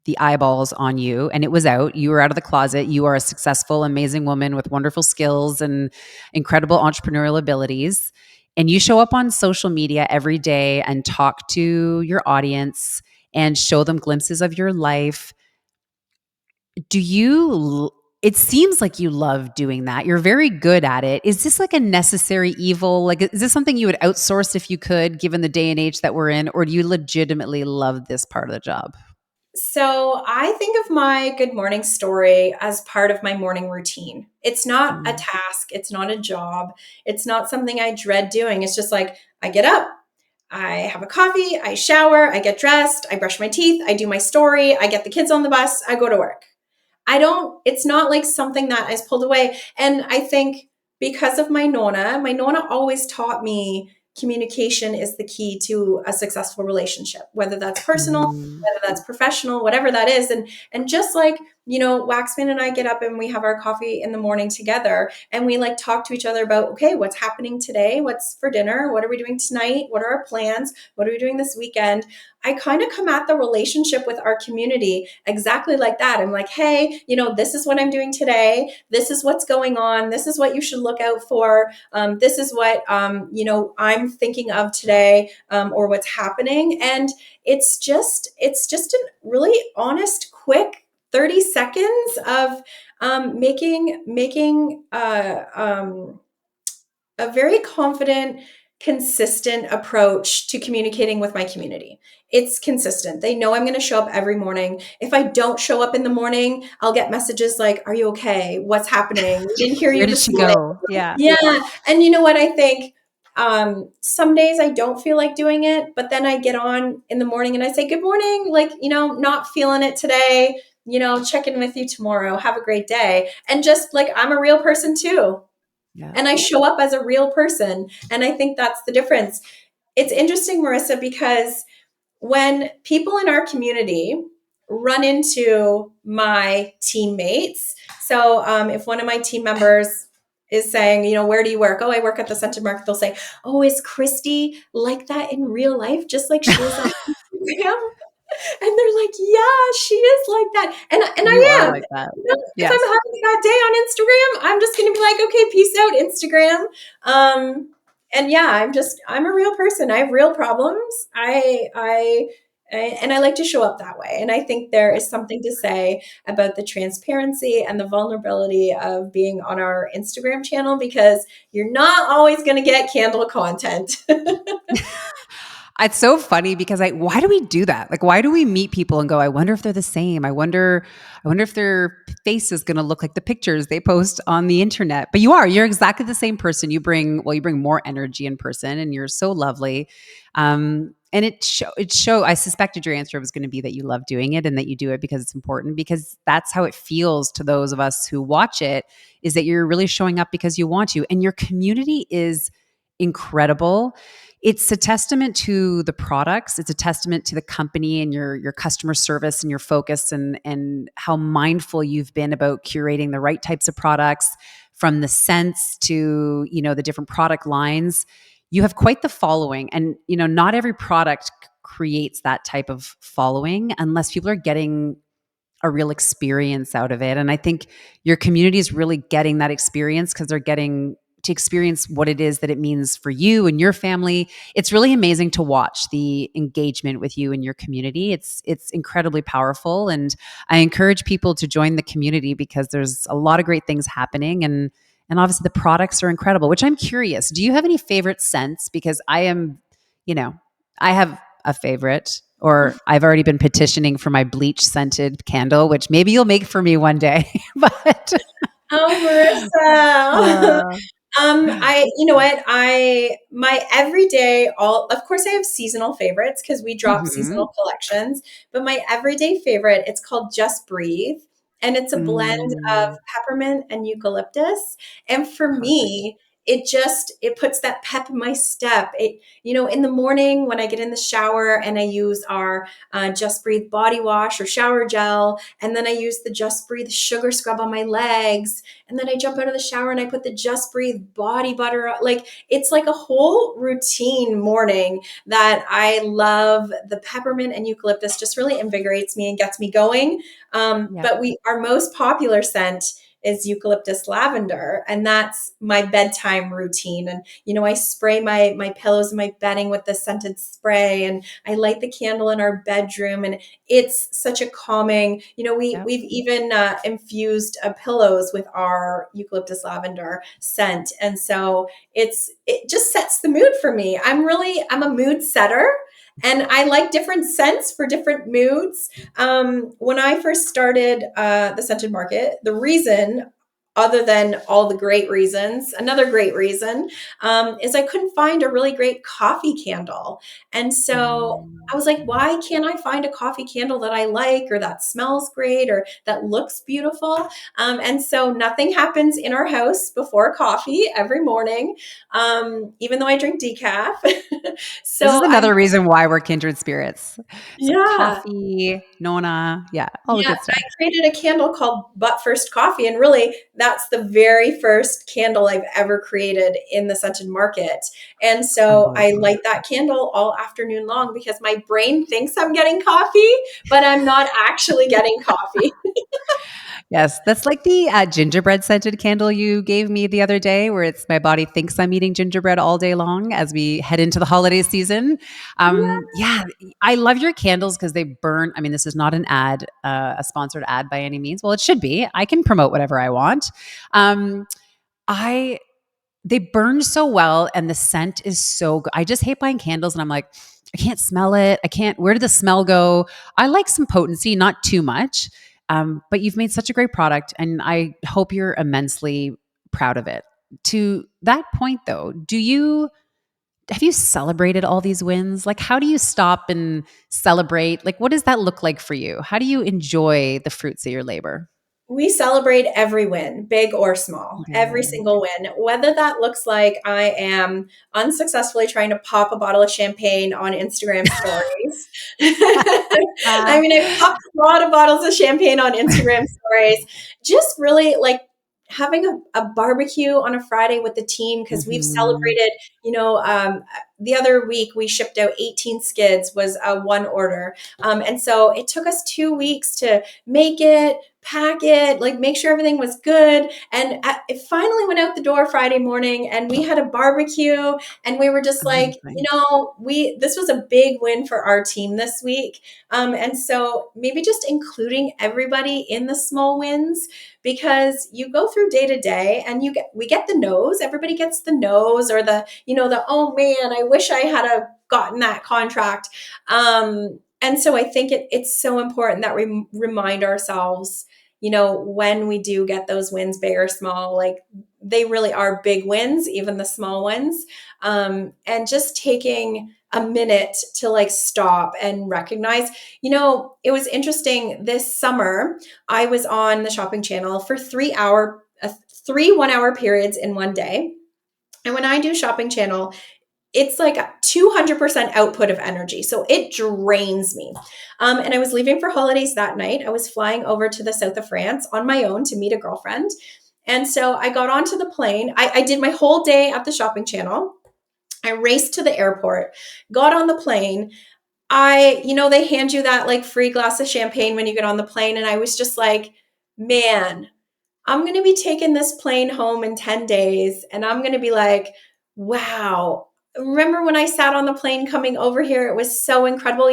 the eyeballs on you, and it was out. You were out of the closet. You are a successful, amazing woman with wonderful skills and incredible entrepreneurial abilities. And you show up on social media every day and talk to your audience and show them glimpses of your life. It seems like you love doing that. You're very good at it. Is this like a necessary evil? Like, is this something you would outsource if you could, given the day and age that we're in? Or do you legitimately love this part of the job? So I think of my good morning story as part of my morning routine. It's not a Mm. task. It's not a job. It's not something I dread doing. It's just like I get up, I have a coffee, I shower, I get dressed, I brush my teeth, I do my story, I get the kids on the bus, I go to work. It's not like something that is pulled away. And I think because of my Nona always taught me communication is the key to a successful relationship, whether that's personal, Mm. whether that's professional, whatever that is. And just like, Waxman and I get up and we have our coffee in the morning together and we like talk to each other about, okay, what's happening today? What's for dinner? What are we doing tonight? What are our plans? What are we doing this weekend? I kind of come at the relationship with our community exactly like that. I'm like, hey, this is what I'm doing today. This is what's going on. This is what you should look out for. This is what, I'm thinking of today, or what's happening. And it's just a really honest, quick 30 seconds of making a very confident, consistent approach to communicating with my community. It's consistent. They know I'm going to show up every morning. If I don't show up in the morning, I'll get messages like, "Are you okay? What's happening? We didn't hear Where you did this she morning." go? Yeah. Yeah. And you know what? I think some days I don't feel like doing it, but then I get on in the morning and I say, "Good morning. Like, not feeling it today. Check in with you tomorrow. Have a great day." And just like, I'm a real person too, Yeah. and I show up as a real person. And I think that's the difference. It's interesting, Marissa, because when people in our community run into my teammates. So if one of my team members is saying, where do you work? Oh, I work at the Scented Market. They'll say, oh, is Kristy like that in real life, just like she is on Instagram? And they're like, yeah, she is like that. And You I are am. like that. If I'm Yes. having a bad day on Instagram, I'm just going to be like, okay, peace out, Instagram. And yeah, I'm a real person. I have real problems. And I like to show up that way. And I think there is something to say about the transparency and the vulnerability of being on our Instagram channel, because you're not always going to get candle content. It's so funny because why do we do that? Like, why do we meet people and go, I wonder if they're the same. I wonder if their face is going to look like the pictures they post on the internet. But you're exactly the same person. You bring more energy in person and you're so lovely. And I suspected your answer was going to be that you love doing it and that you do it because it's important, because that's how it feels to those of us who watch it, is that you're really showing up because you want to. And your community is incredible. It's a testament to the products. It's a testament to the company and your customer service and your focus, and how mindful you've been about curating the right types of products, from the scents to, the different product lines. You have quite the following, and not every product creates that type of following unless people are getting a real experience out of it. And I think your community is really getting that experience because they're getting to experience what it is that it means for you and your family. It's really amazing to watch the engagement with you and your community. It's incredibly powerful, and I encourage people to join the community because there's a lot of great things happening, and obviously the products are incredible. Which I'm curious, do you have any favorite scents? Because I have a favorite, or I've already been petitioning for my bleach scented candle, which maybe you'll make for me one day. But Oh, Marissa. uh, You know what? My everyday, of course, I have seasonal favorites because we drop mhm. seasonal collections, but my everyday favorite, it's called Just Breathe. And it's a blend of Mm, peppermint and eucalyptus. And for perfect. me, it puts that pep in my step. In the morning when I get in the shower and I use our Just Breathe body wash or shower gel, and then I use the Just Breathe sugar scrub on my legs, and then I jump out of the shower and I put the Just Breathe body butter on. Like, it's like a whole routine morning that I love. The peppermint and eucalyptus just really invigorates me and gets me going. Yeah. But our most popular scent is eucalyptus lavender, and that's my bedtime routine. And I spray my pillows and my bedding with the scented spray, and I light the candle in our bedroom, and it's such a calming. Yep. We've even infused pillows with our eucalyptus lavender scent, and so it just sets the mood for me. I'm a mood setter, and I like different scents for different moods. When I first started the Scented Market, the reason, other than all the great reasons, another great reason is I couldn't find a really great coffee candle. And so I Mm. was like, why can't I find a coffee candle that I like, or that smells great, or that looks beautiful? And so nothing happens in our house before coffee every morning, even though I drink decaf. This is So I'm another reason why we're kindred spirits. It's like yeah. coffee, Nona, yeah, all the Yeah, good I stuff. created a candle called But First Coffee, and really, that's the very first candle I've ever created in the Scented Market. And so I Amazing. light that candle all afternoon long because my brain thinks I'm getting coffee, but I'm not actually getting coffee. Yes, that's like the gingerbread scented candle you gave me the other day, where it's my body thinks I'm eating gingerbread all day long as we head into the holiday season. Yeah, I love your candles because they burn. I mean, this is not an ad, a sponsored ad by any means. Well, it should be. I can promote whatever I want. Um, I They burn so well and the scent is so good. I just hate buying candles and I'm like, I can't smell it. I can't. Where did the smell go? I like some potency, not too much. But you've made such a great product and I hope you're immensely proud of it. To that point though, have you celebrated all these wins? Like, how do you stop and celebrate? Like, what does that look like for you? How do you enjoy the fruits of your labor? we celebrate every win, big or small, every Yeah. single win, whether that looks like I am unsuccessfully trying to pop a bottle of champagne on Instagram stories. I mean, I popped a lot of bottles of champagne on Instagram stories, just really like having a barbecue on a Friday with the team because we've Mhm. celebrated, the other week we shipped out 18 skids was one order. And so it took us 2 weeks to make it, pack it, like make sure everything was good. And it finally went out the door Friday morning and we had a barbecue and we were just like, Amazing. this was a big win for our team this week. And so maybe just including everybody in the small wins because you go through day to day and we get the no's, everybody gets the no's or the, oh man, I wish I had gotten that contract. And so I think it's so important that we remind ourselves, when we do get those wins, big or small, like they really are big wins, even the small ones. And just taking a minute to like stop and recognize, it was interesting this summer. I was on the shopping channel for 3 1 hour periods in one day. And when I do shopping channel, it's like 200% output of energy. So it drains me. And I was leaving for holidays that night. I was flying over to the south of France on my own to meet a girlfriend. And so I got onto the plane. I did my whole day at the shopping channel. I raced to the airport, got on the plane. They hand you that like free glass of champagne when you get on the plane. And I was just like, man, I'm going to be taking this plane home in 10 days. And I'm going to be like, wow. Remember when I sat on the plane coming over here? It was so incredible.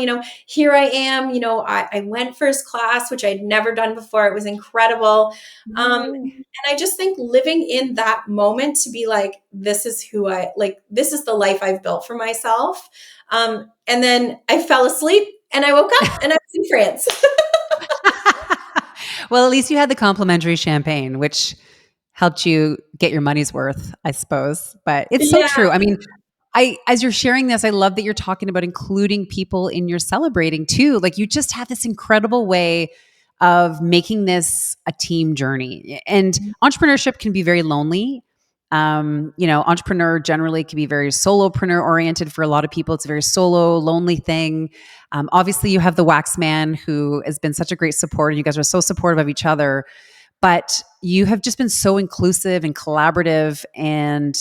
Here I am. I went first class, which I'd never done before. It was incredible. And I just think living in that moment to be like, this is this is the life I've built for myself. And then I fell asleep and I woke up and I was in France. Well, at least you had the complimentary champagne, which helped you get your money's worth, I suppose. But it's so Yeah. true. I mean, as you're sharing this, I love that you're talking about including people in your celebrating too. Like you just have this incredible way of making this a team journey. And entrepreneurship can be very lonely. Entrepreneur generally can be very solopreneur oriented for a lot of people. It's a very solo, lonely thing. Obviously, you have the wax man who has been such a great supporter. You guys are so supportive of each other, but you have just been so inclusive and collaborative, and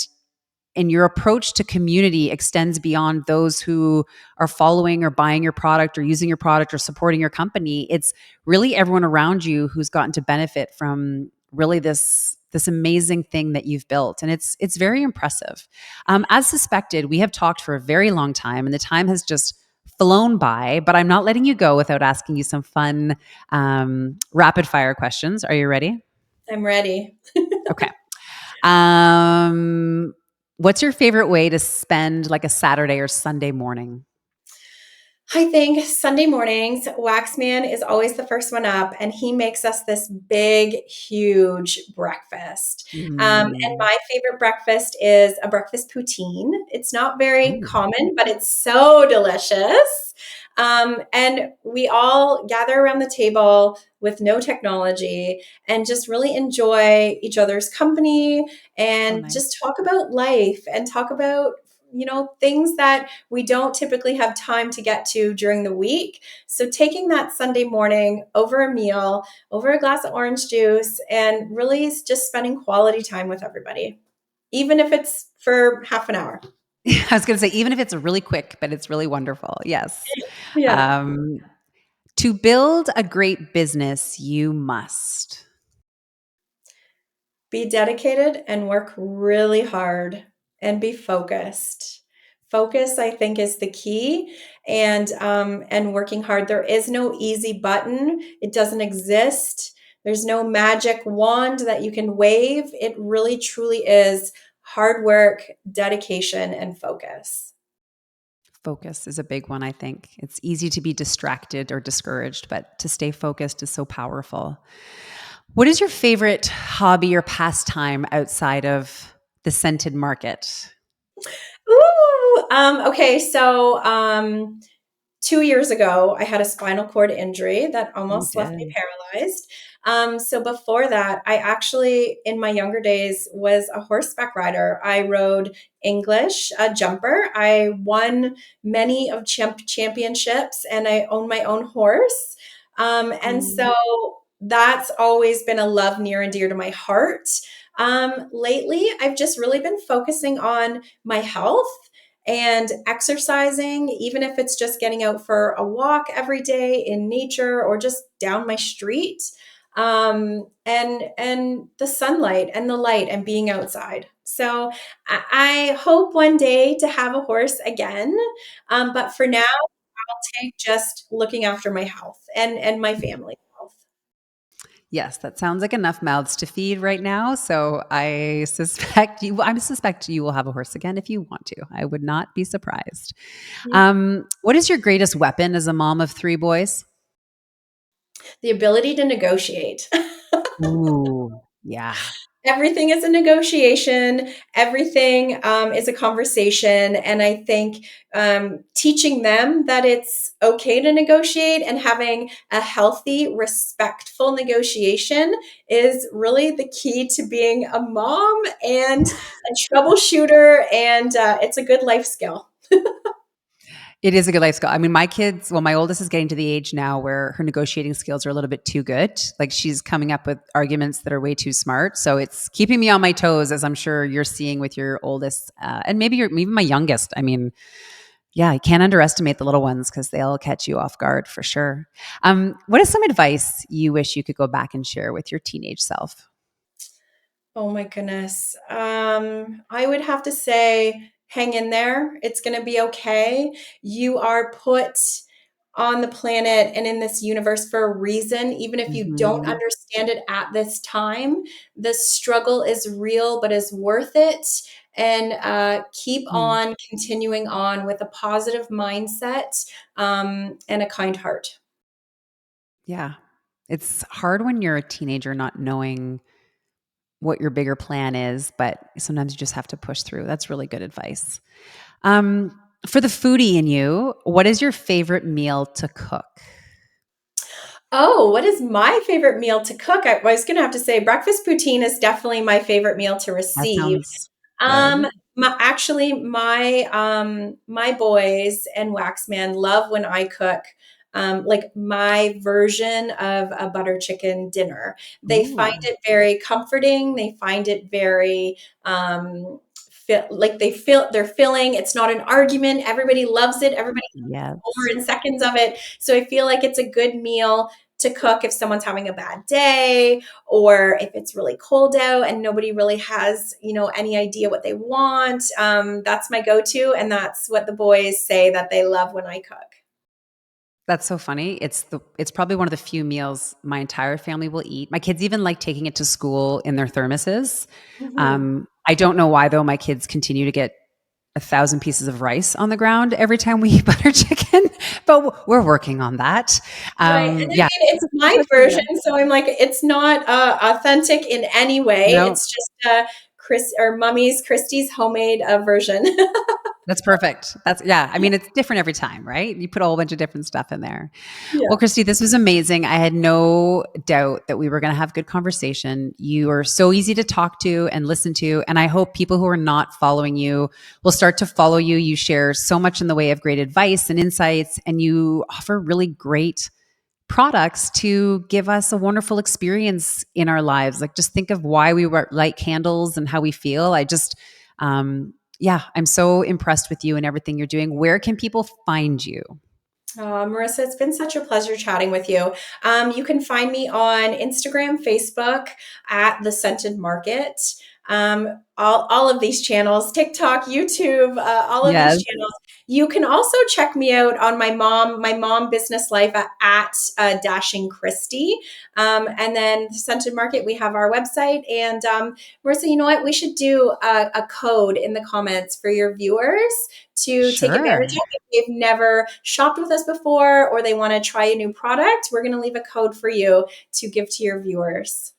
your approach to community extends beyond those who are following or buying your product or using your product or supporting your company. It's really everyone around you who's gotten to benefit from really this amazing thing that you've built, and it's very impressive. As suspected, we have talked for a very long time, and the time has just flown by. But I'm not letting you go without asking you some fun rapid fire questions. Are you ready? I'm ready. Okay. Um, what's your favorite way to spend like a Saturday or Sunday morning? I think Sunday mornings, Waxman is always the first one up, and he makes us this big, huge breakfast. And Mm. my favorite breakfast is a breakfast poutine. It's not very Oh, common, but it's so delicious. And we all gather around the table with no technology and just really enjoy each other's company so and nice. just talk about life and talk about things that we don't typically have time to get to during the week. So taking that Sunday morning over a meal, over a glass of orange juice, and really just spending quality time with everybody, even if it's for half an hour. I was going to say, even if it's really quick, but it's really wonderful. Yes. Yeah. Um, to build a great business, you must. Be dedicated and work really hard and be focused. Focus, I think, is the key, and working hard. There is no easy button. It doesn't exist. There's no magic wand that you can wave. It really, truly is hard work, dedication, and focus. Focus is a big one, I think. It's easy to be distracted or discouraged, but to stay focused is so powerful. What is your favorite hobby or pastime outside of the scented market? Ooh, okay. So 2 years ago, I had a spinal cord injury that You almost left me did. paralyzed. So before that, I actually, in my younger days, was a horseback rider. I rode English, a jumper. I won many of championships, and I own my own horse. And Mm. so that's always been a love near and dear to my heart. Lately, I've just really been focusing on my health and exercising, even if it's just getting out for a walk every day in nature or just down my street, and the sunlight and the light and being outside. So I hope one day to have a horse again, but for now, take just looking after my health and my family health. Yes, that sounds like enough mouths to feed right now. So I suspect you will have a horse again if you want to. I would not be surprised. What is your greatest weapon as a mom of three boys? The ability to negotiate. Ooh, yeah. Everything is a negotiation. Everything is a conversation. And I think teaching them that it's okay to negotiate and having a healthy, respectful negotiation is really the key to being a mom and a troubleshooter. And it's a good life skill. It is a good life skill. I mean, my kids, well, my oldest is getting to the age now where her negotiating skills are a little bit too good. Like she's coming up with arguments that are way too smart. So it's keeping me on my toes, as I'm sure you're seeing with your oldest, and maybe even my youngest. I mean, yeah, you can't underestimate the little ones because they'll catch you off guard for sure. What is some advice you wish you could go back and share with your teenage self? Oh my goodness. I would have to say, hang in there. It's going to be okay. You are put on the planet and in this universe for a reason, even if you don't Mhm. understand it at this time. The struggle is real, but is worth it. And keep Mm. on continuing on with a positive mindset and a kind heart. Yeah. It's hard when you're a teenager not knowing what your bigger plan is, but sometimes you just have to push through. That's really good advice. For the foodie in you, what is your favorite meal to cook? Oh, what is my favorite meal to cook? I was going to have to say breakfast poutine is definitely my favorite meal to That receive. sounds Um, good. my boys and Waxman love when I cook like my version of a butter chicken dinner. They find Ooh, it very comforting. They find it very like they're filling. It's not an argument. Everybody loves it. Everybody over yes. in seconds of it. So I feel like it's a good meal to cook if someone's having a bad day or if it's really cold out and nobody really has, any idea what they want. That's my go-to. And that's what the boys say that they love when I cook. That's so funny. It's probably one of the few meals my entire family will eat. My kids even like taking it to school in their thermoses. Mhm. I don't know why though. My kids continue to get 1,000 pieces of rice on the ground every time we eat butter chicken, but we're working on that. Right. And I Yeah, mean, it's my that's a version. meal. So I'm like, it's not authentic in any way. No, It's just Kristy's homemade version. that's perfect. That's yeah. I mean, it's different every time, right? You put a whole bunch of different stuff in there. Well, Yeah. Kristy, this was amazing. I had no doubt that we were going to have good conversation. You are so easy to talk to and listen to, and I hope people who are not following you will start to follow you. You share so much in the way of great advice and insights, and you offer really great products to give us a wonderful experience in our lives. Like just think of why we light candles and how we feel. Yeah, I'm so impressed with you and everything you're doing. Where can people find you? Marissa, it's been such a pleasure chatting with you. You can find me on Instagram, Facebook at The Scented Market. All of these channels, TikTok, YouTube, all of these Yes, channels. You can also check me out on my mom business life at Dashing Kristy. And then The Scented Market, we have our website. And Marissa, you know what? We should do a code in the comments for your viewers to take advantage sure. of if they've never shopped with us before or they want to try a new product. We're going to leave a code for you to give to your viewers.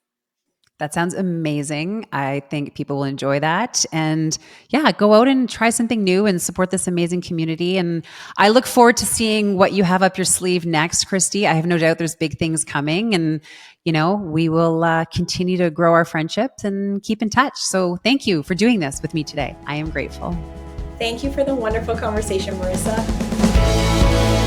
That sounds amazing. I think people will enjoy that. And yeah, go out and try something new and support this amazing community. And I look forward to seeing what you have up your sleeve next, Kristy. I have no doubt there's big things coming. And, we will continue to grow our friendships and keep in touch. So thank you for doing this with me today. I am grateful. Thank you for the wonderful conversation, Marissa.